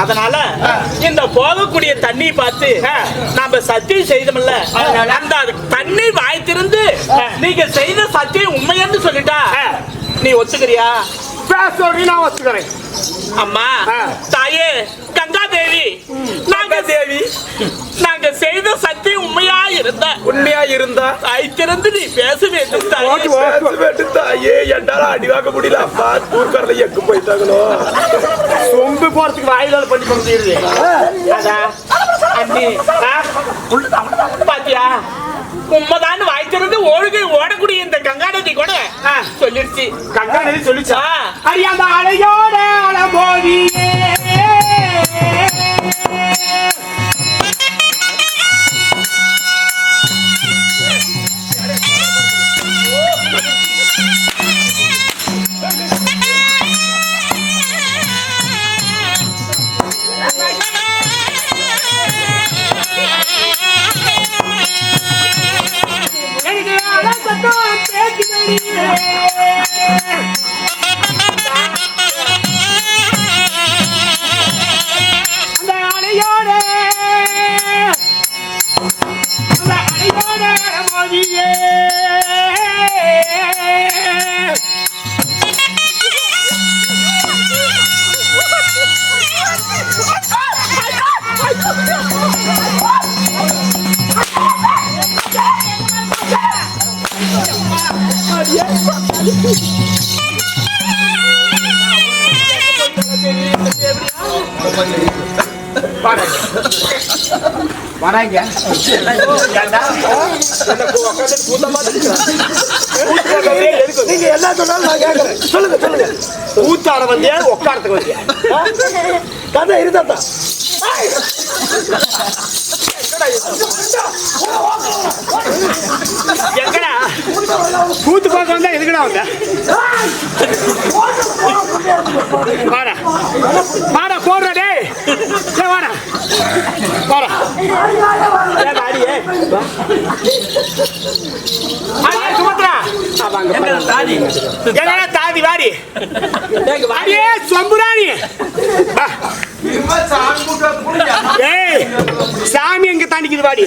அதனால இந்த போகக்கூடிய தண்ணி பார்த்து நாம சத்தியம் செய்தோம்ல, அந்த தண்ணி வாய்த்திருந்து நீங்க செய்த சத்தியம் உண்மைன்னு சொல்லிட்டா நீ ஒத்துக்கிறியா? சொல்றீ, நான் ஒத்துக்கிறேன். அம்மா தாயே கங்கா தேவி, நாங்க செய்த சத்தியம் உண்மையா இருந்தா ஐத்திருந்து நீ பேச வேண்டும் தாயே. என்னால அடி வாங்க முடியல அப்பா. தூர்கரில் எங்க போயிட்டாங்களோ, சொம்பு போறதுக்கு வாயிலால் பண்ணி முடியுது. பாத்தியா, உண்மைதான் வாய்த்திருந்து ஓடக்கூடிய இந்த கங்கா நதி கூட சொல்லிருச்சு. கங்கா நதி சொல்லிச்சா? அறியாத அலையோட அலமோதி வராங்க. நீங்க என்ன சொன்னாலும் நான் கேட்கறேன். சொல்லுங்க. கூத்தாட வந்தியா உட்காரத்துக்கு வந்தியா? கதை இருந்தா எங்கடா கூத்து பார்க்க வந்தா எதுக்கடா வந்த? வாடா போடுற டேய், வாடா போடா. சுமத்ரா தாதி வாடி வாடியே சொம்புராணி. சாமி எங்க தாண்டிக்குது வாடி.